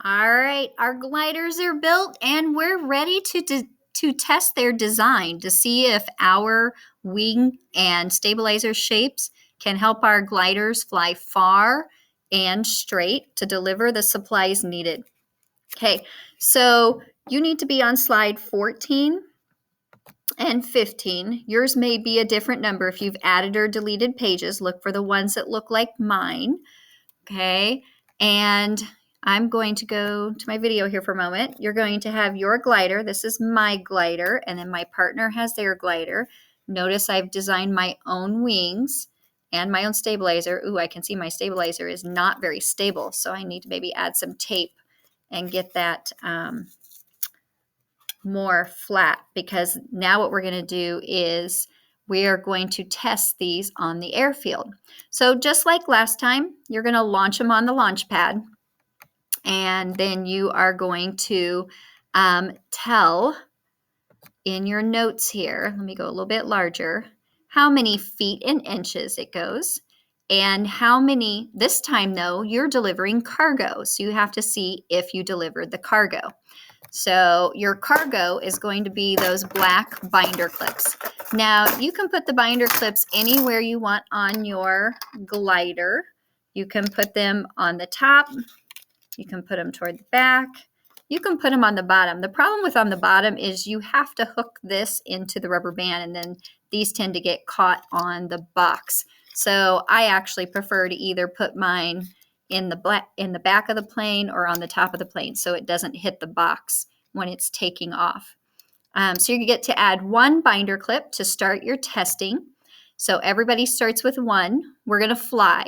All right, our gliders are built and we're ready to test their design to see if our wing and stabilizer shapes can help our gliders fly far and straight to deliver the supplies needed. Okay, so you need to be on slide 14 and 15. Yours may be a different number if you've added or deleted pages. Look for the ones that look like mine. Okay, and I'm going to go to my video here for a moment. You're going to have your glider. This is my glider, and then my partner has their glider. Notice I've designed my own wings and my own stabilizer. Ooh, I can see my stabilizer is not very stable, so I need to maybe add some tape and get that more flat, because now what we're going to do is we are going to test these on the airfield. So just like last time, you're going to launch them on the launch pad, and then you are going to tell in your notes here, let me go a little bit larger, how many feet and inches it goes, and how many, this time though, you're delivering cargo, so you have to see if you delivered the cargo. So your cargo is going to be those black binder clips. Now, you can put the binder clips anywhere you want on your glider. You can put them on the top. You can put them toward the back. You can put them on the bottom. The problem with on the bottom is you have to hook this into the rubber band, and then these tend to get caught on the box. So I actually prefer to either put mine in the back of the plane or on the top of the plane so it doesn't hit the box when it's taking off. So you get to add one binder clip to start your testing. So everybody starts with one. We're going to fly.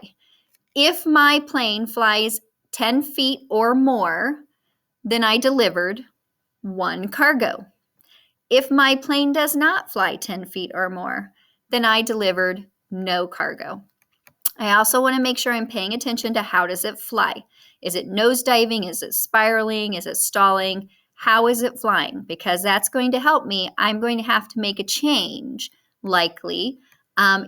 If my plane flies 10 feet or more, then I delivered one cargo. If my plane does not fly 10 feet or more, then I delivered no cargo. I also want to make sure I'm paying attention to how does it fly. Is it nosediving? Is it spiraling? Is it stalling? How is it flying? Because that's going to help me. I'm going to have to make a change, likely,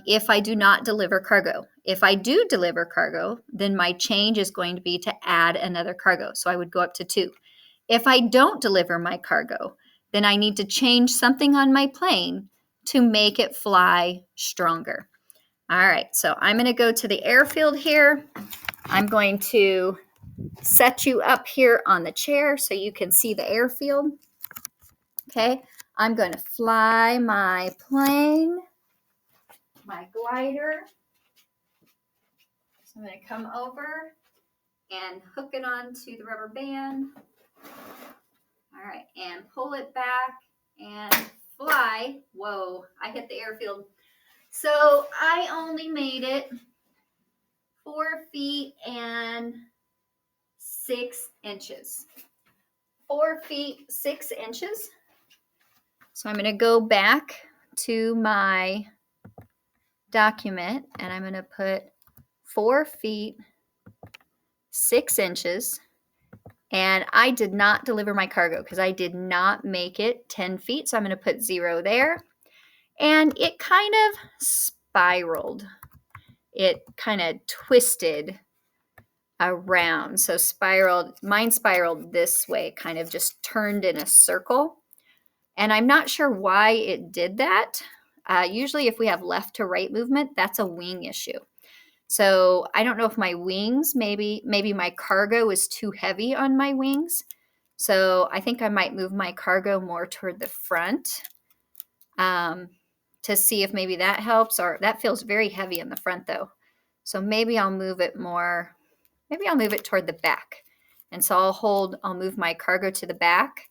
if I do not deliver cargo. If I do deliver cargo, then my change is going to be to add another cargo. So I would go up to 2. If I don't deliver my cargo, then I need to change something on my plane to make it fly stronger. All right, so I'm going to go to the airfield here. I'm going to set you up here on the chair so you can see the airfield. Okay, I'm going to fly my plane, my glider. So I'm going to come over and hook it onto the rubber band. All right, and pull it back and fly. Whoa, I hit the airfield. So I only made it 4 feet and 6 inches. 4 feet 6 inches. So I'm going to go back to my document and I'm going to put 4 feet 6 inches. And I did not deliver my cargo because I did not make it 10 feet. So I'm going to put 0 there. And it kind of spiraled. It kind of twisted around. So mine spiraled this way, kind of just turned in a circle. And I'm not sure why it did that. Usually if we have left to right movement, that's a wing issue. So I don't know if my wings, maybe my cargo is too heavy on my wings. So I think I might move my cargo more toward the front to see if maybe that helps, or that feels very heavy in the front though. So maybe I'll move it more, maybe I'll move it toward the back. And so I'll move my cargo to the back.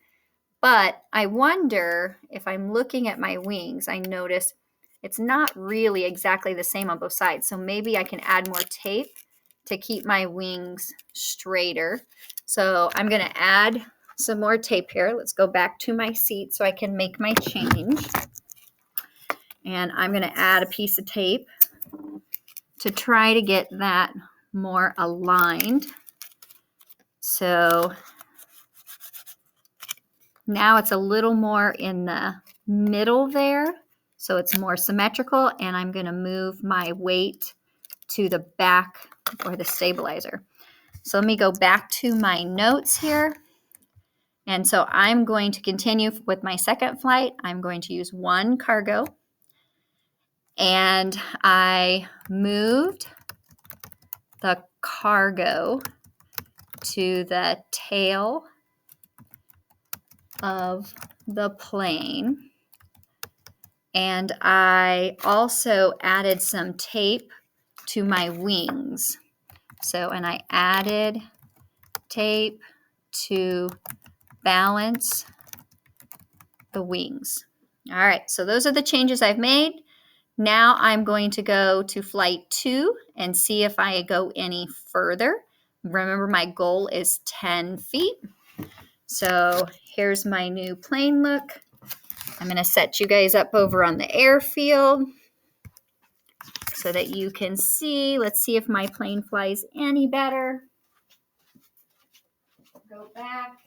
But I wonder if I'm looking at my wings, I notice it's not really exactly the same on both sides. So maybe I can add more tape to keep my wings straighter. So I'm going to add some more tape here. Let's go back to my seat so I can make my change. And I'm going to add a piece of tape to try to get that more aligned. So now it's a little more in the middle there, so it's more symmetrical, and I'm going to move my weight to the back or the stabilizer. So let me go back to my notes here. And so I'm going to continue with my second flight. I'm going to use one cargo. And I moved the cargo to the tail of the plane. And I also added some tape to my wings. So, and I added tape to balance the wings. All right, so those are the changes I've made. Now I'm going to go to flight 2 and see if I go any further. Remember, my goal is 10 feet. So here's my new plane look. I'm going to set you guys up over on the airfield so that you can see. Let's see if my plane flies any better. Go back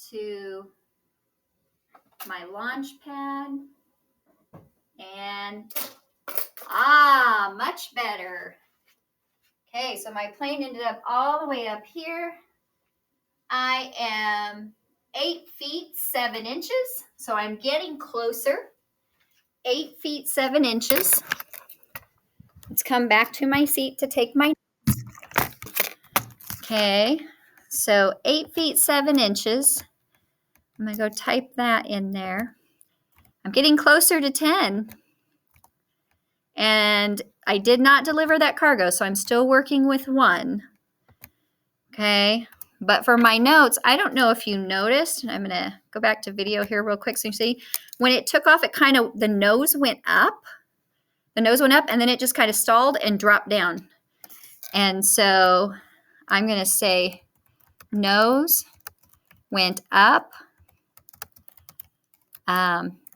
to my launch pad and much better. Okay, so my plane ended up all the way up here. I am 8 feet 7 inches, so I'm getting closer. 8 feet 7 inches. Let's come back to my seat to take my. Okay, so 8 feet 7 inches. I'm going to go type that in there. I'm getting closer to 10. And I did not deliver that cargo, so I'm still working with one. Okay, but for my notes, I don't know if you noticed. I'm going to go back to video here real quick so you see. When it took off, it kind of, the nose went up. The nose went up, and then it just kind of stalled and dropped down. And so I'm going to say nose went up.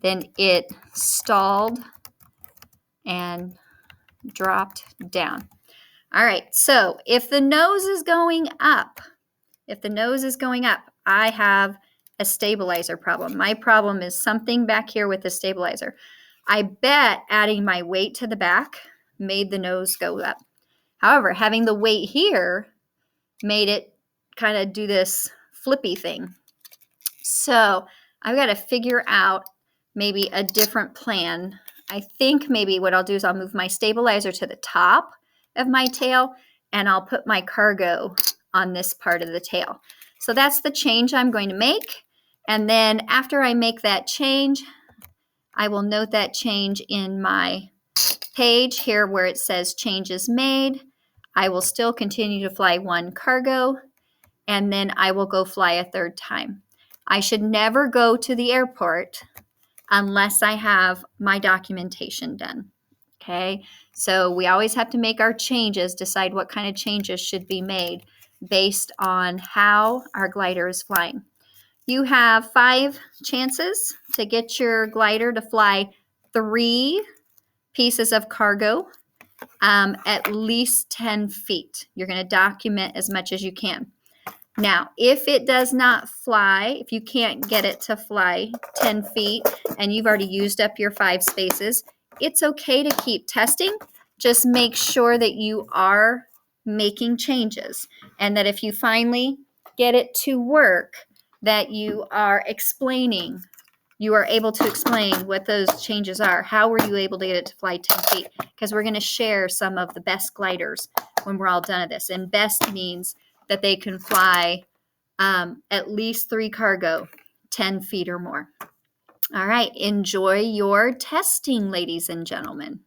Then it stalled and dropped down. All right, so if the nose is going up, I have a stabilizer problem. My problem is something back here with the stabilizer. I bet adding my weight to the back made the nose go up. However, having the weight here made it kind of do this flippy thing. So I've got to figure out maybe a different plan. I think maybe what I'll do is I'll move my stabilizer to the top of my tail, and I'll put my cargo on this part of the tail. So that's the change I'm going to make. And then after I make that change, I will note that change in my page here where it says changes made. I will still continue to fly one cargo, and then I will go fly a third time. I should never go to the airport unless I have my documentation done. Okay, so we always have to make our changes, decide what kind of changes should be made based on how our glider is flying. You have 5 chances to get your glider to fly 3 pieces of cargo at least 10 feet. You're going to document as much as you can. Now, if it does not fly, if you can't get it to fly 10 feet and you've already used up your 5 spaces, it's okay to keep testing. Just make sure that you are making changes and that if you finally get it to work, that you are explaining, you are able to explain what those changes are. How were you able to get it to fly 10 feet? Because we're going to share some of the best gliders when we're all done at this. And best means that they can fly at least 3 cargo, 10 feet or more. All right, enjoy your testing, ladies and gentlemen.